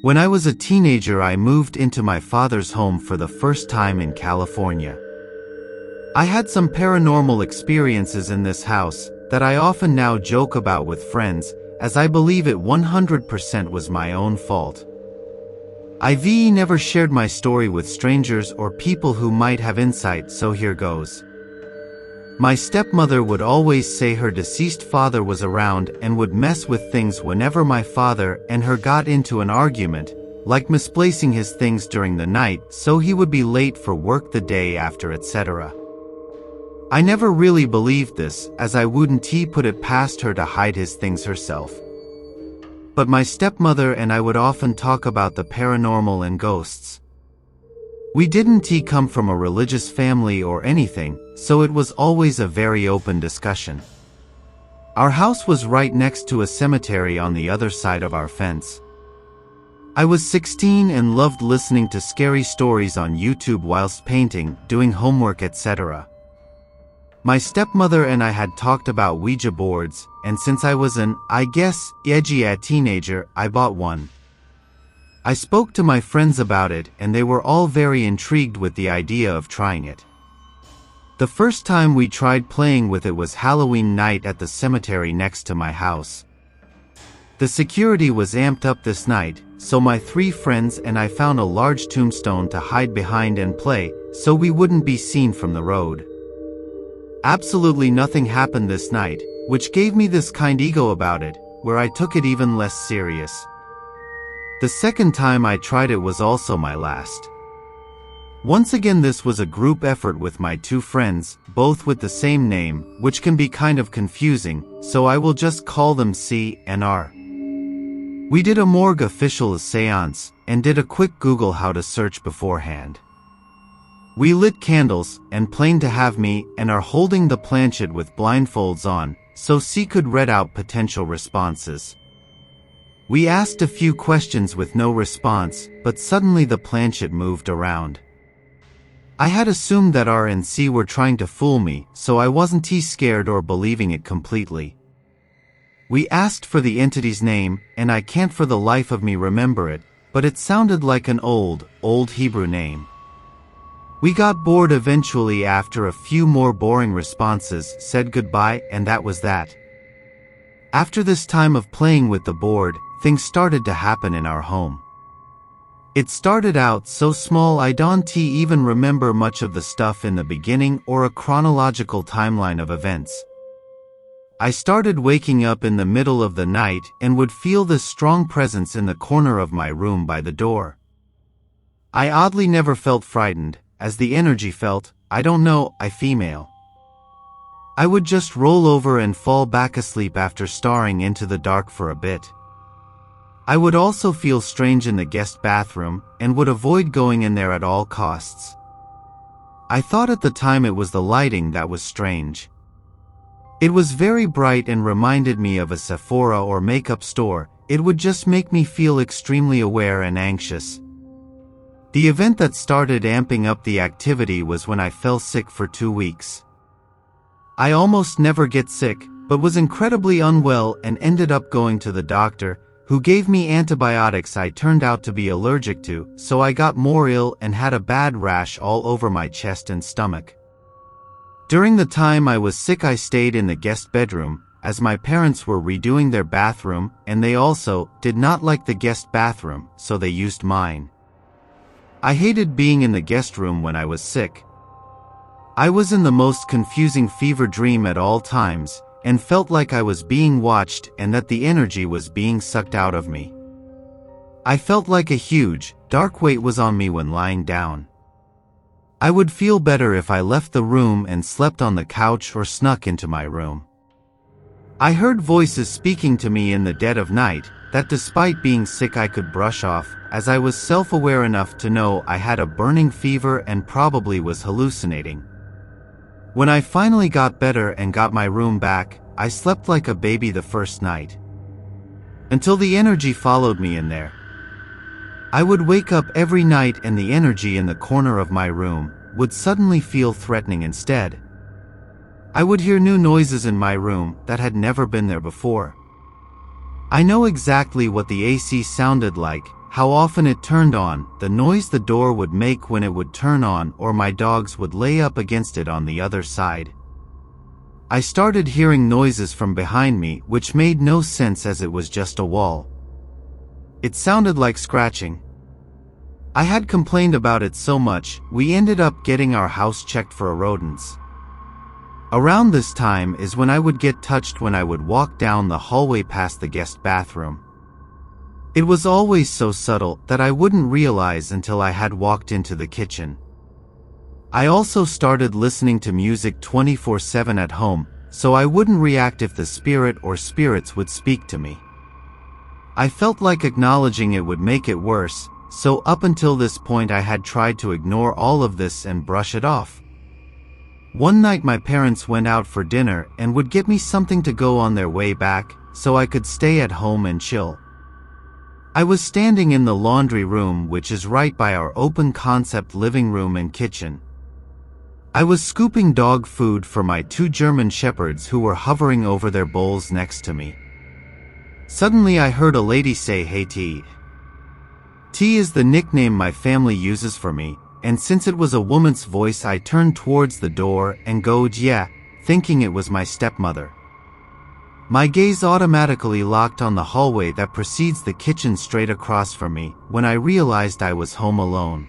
When I was a teenager, I moved into my father's home for the first time in California. I had some paranormal experiences in this house that I often now joke about with friends, as I believe it 100% was my own fault. I've never shared my story with strangers or people who might have insight, so here goes. My stepmother would always say her deceased father was around and would mess with things whenever my father and her got into an argument, like misplacing his things during the night so he would be late for work the day after, etc. I never really believed this, as I wouldn't put it past her to hide his things herself. But my stepmother and I would often talk about the paranormal and ghosts. We didn't come from a religious family or anything, so it was always a very open discussion. Our house was right next to a cemetery on the other side of our fence. I was 16 and loved listening to scary stories on YouTube whilst painting, doing homework, etc. My stepmother and I had talked about Ouija boards, and since I was an, edgy teenager, I bought one. I spoke to my friends about it and they were all very intrigued with the idea of trying it. The first time we tried playing with it was Halloween night at the cemetery next to my house. The security was amped up this night, so my 3 friends and I found a large tombstone to hide behind and play, so we wouldn't be seen from the road. Absolutely nothing happened this night, which gave me this kind ego about it, where I took it even less serious. The second time I tried it was also my last. Once again, this was a group effort with my 2 friends, both with the same name, which can be kind of confusing, so I will just call them C and R. We did a morgue official seance, and did a quick Google how to search beforehand. We lit candles, and planned to have me and R holding the planchette with blindfolds on, so C could read out potential responses. We asked a few questions with no response, but suddenly the planchette moved around. I had assumed that R and C were trying to fool me, so I wasn't scared or believing it completely. We asked for the entity's name, and I can't for the life of me remember it, but it sounded like an old Hebrew name. We got bored eventually after a few more boring responses, said goodbye, and that was that. After this time of playing with the board, things started to happen in our home. It started out so small I don't even remember much of the stuff in the beginning or a chronological timeline of events. I started waking up in the middle of the night and would feel this strong presence in the corner of my room by the door. I oddly never felt frightened, as the energy felt, female. I would just roll over and fall back asleep after staring into the dark for a bit. I would also feel strange in the guest bathroom, and would avoid going in there at all costs. I thought at the time it was the lighting that was strange. It was very bright and reminded me of a Sephora or makeup store. It would just make me feel extremely aware and anxious. The event that started amping up the activity was when I fell sick for 2 weeks. I almost never get sick, but was incredibly unwell and ended up going to the doctor, who gave me antibiotics I turned out to be allergic to, so I got more ill and had a bad rash all over my chest and stomach. During the time I was sick, I stayed in the guest bedroom, as my parents were redoing their bathroom, and they also did not like the guest bathroom, so they used mine. I hated being in the guest room when I was sick. I was in the most confusing fever dream at all times, and felt like I was being watched and that the energy was being sucked out of me. I felt like a huge, dark weight was on me when lying down. I would feel better if I left the room and slept on the couch or snuck into my room. I heard voices speaking to me in the dead of night that despite being sick I could brush off, as I was self-aware enough to know I had a burning fever and probably was hallucinating. When I finally got better and got my room back, I slept like a baby the first night. Until the energy followed me in there. I would wake up every night and the energy in the corner of my room would suddenly feel threatening instead. I would hear new noises in my room that had never been there before. I know exactly what the AC sounded like, how often it turned on, the noise the door would make when it would turn on, or my dogs would lay up against it on the other side. I started hearing noises from behind me, which made no sense as it was just a wall. It sounded like scratching. I had complained about it so much, we ended up getting our house checked for rodents. Around this time is when I would get touched when I would walk down the hallway past the guest bathroom. It was always so subtle that I wouldn't realize until I had walked into the kitchen. I also started listening to music 24/7 at home, so I wouldn't react if the spirit or spirits would speak to me. I felt like acknowledging it would make it worse, so up until this point I had tried to ignore all of this and brush it off. One night my parents went out for dinner and would get me something to go on their way back, so I could stay at home and chill. I was standing in the laundry room, which is right by our open concept living room and kitchen. I was scooping dog food for my 2 German shepherds who were hovering over their bowls next to me. Suddenly I heard a lady say, "Hey T." T is the nickname my family uses for me, and since it was a woman's voice I turned towards the door and goed yeah, thinking it was my stepmother. My gaze automatically locked on the hallway that precedes the kitchen straight across from me when I realized I was home alone.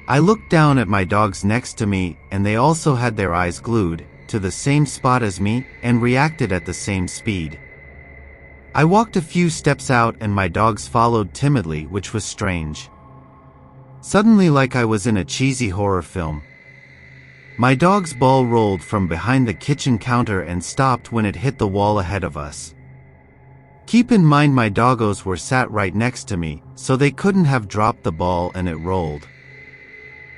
I looked down at my dogs next to me, and they also had their eyes glued to the same spot as me and reacted at the same speed. I walked a few steps out and my dogs followed timidly, which was strange. Suddenly, like I was in a cheesy horror film, my dog's ball rolled from behind the kitchen counter and stopped when it hit the wall ahead of us. Keep in mind my doggos were sat right next to me, so they couldn't have dropped the ball and it rolled.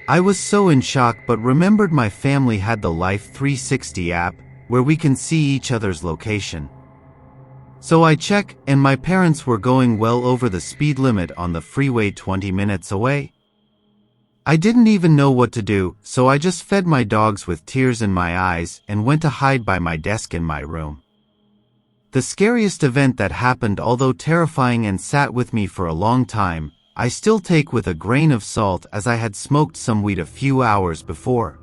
I was so in shock, but remembered my family had the Life 360 app, where we can see each other's location. So I check, and my parents were going well over the speed limit on the freeway 20 minutes away. I didn't even know what to do, so I just fed my dogs with tears in my eyes and went to hide by my desk in my room. The scariest event that happened, although terrifying and sat with me for a long time, I still take with a grain of salt as I had smoked some weed a few hours before.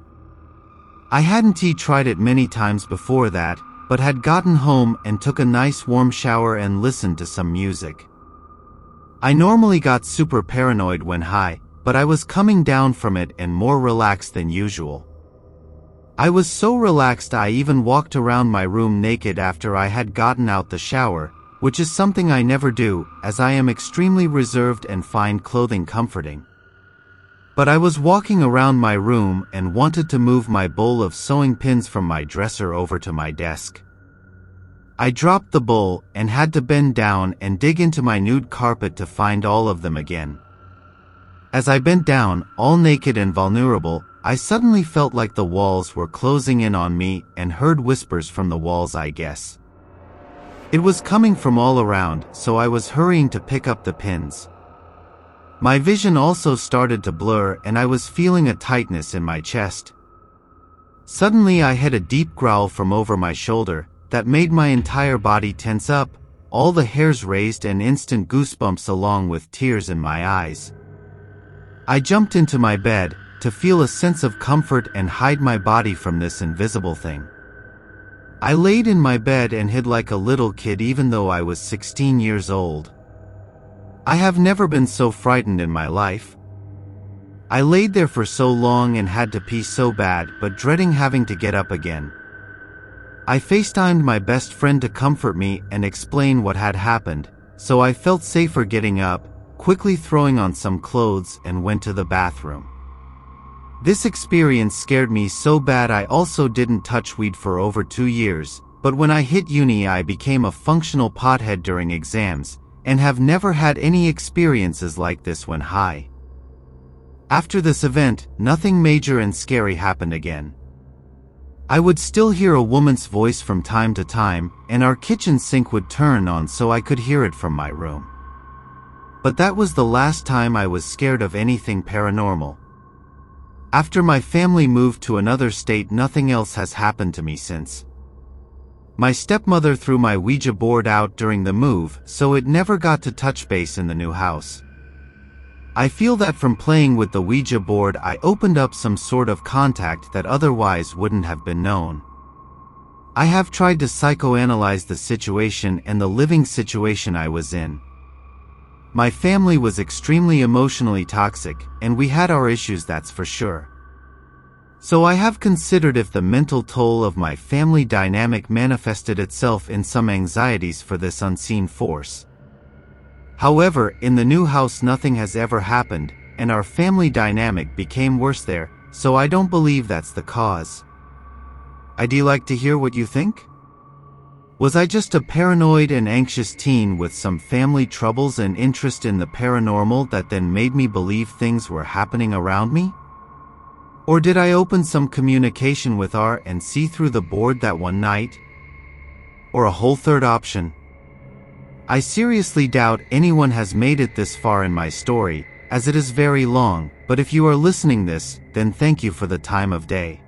I hadn't tried it many times before that, but had gotten home and took a nice warm shower and listened to some music. I normally got super paranoid when high, but I was coming down from it and more relaxed than usual. I was so relaxed I even walked around my room naked after I had gotten out the shower, which is something I never do, as I am extremely reserved and find clothing comforting. But I was walking around my room and wanted to move my bowl of sewing pins from my dresser over to my desk. I dropped the bowl and had to bend down and dig into my nude carpet to find all of them again. As I bent down, all naked and vulnerable, I suddenly felt like the walls were closing in on me and heard whispers from the walls, I guess. It was coming from all around, so I was hurrying to pick up the pins. My vision also started to blur and I was feeling a tightness in my chest. Suddenly I heard a deep growl from over my shoulder that made my entire body tense up, all the hairs raised and instant goosebumps along with tears in my eyes. I jumped into my bed to feel a sense of comfort and hide my body from this invisible thing. I laid in my bed and hid like a little kid even though I was 16 years old. I have never been so frightened in my life. I laid there for so long and had to pee so bad, but dreading having to get up again. I FaceTimed my best friend to comfort me and explain what had happened, so I felt safer getting up, quickly throwing on some clothes and went to the bathroom. This experience scared me so bad I also didn't touch weed for over 2 years, but when I hit uni I became a functional pothead during exams, and have never had any experiences like this when high. After this event, nothing major and scary happened again. I would still hear a woman's voice from time to time, and our kitchen sink would turn on so I could hear it from my room. But that was the last time I was scared of anything paranormal. After my family moved to another state, nothing else has happened to me since. My stepmother threw my Ouija board out during the move, so it never got to touch base in the new house. I feel that from playing with the Ouija board I opened up some sort of contact that otherwise wouldn't have been known. I have tried to psychoanalyze the situation and the living situation I was in. My family was extremely emotionally toxic, and we had our issues, that's for sure. So I have considered if the mental toll of my family dynamic manifested itself in some anxieties for this unseen force. However, in the new house nothing has ever happened, and our family dynamic became worse there, so I don't believe that's the cause. I'd like to hear what you think? Was I just a paranoid and anxious teen with some family troubles and interest in the paranormal that then made me believe things were happening around me? Or did I open some communication with R and see through the board that one night? Or a whole third option? I seriously doubt anyone has made it this far in my story, as it is very long, but if you are listening this, then thank you for the time of day.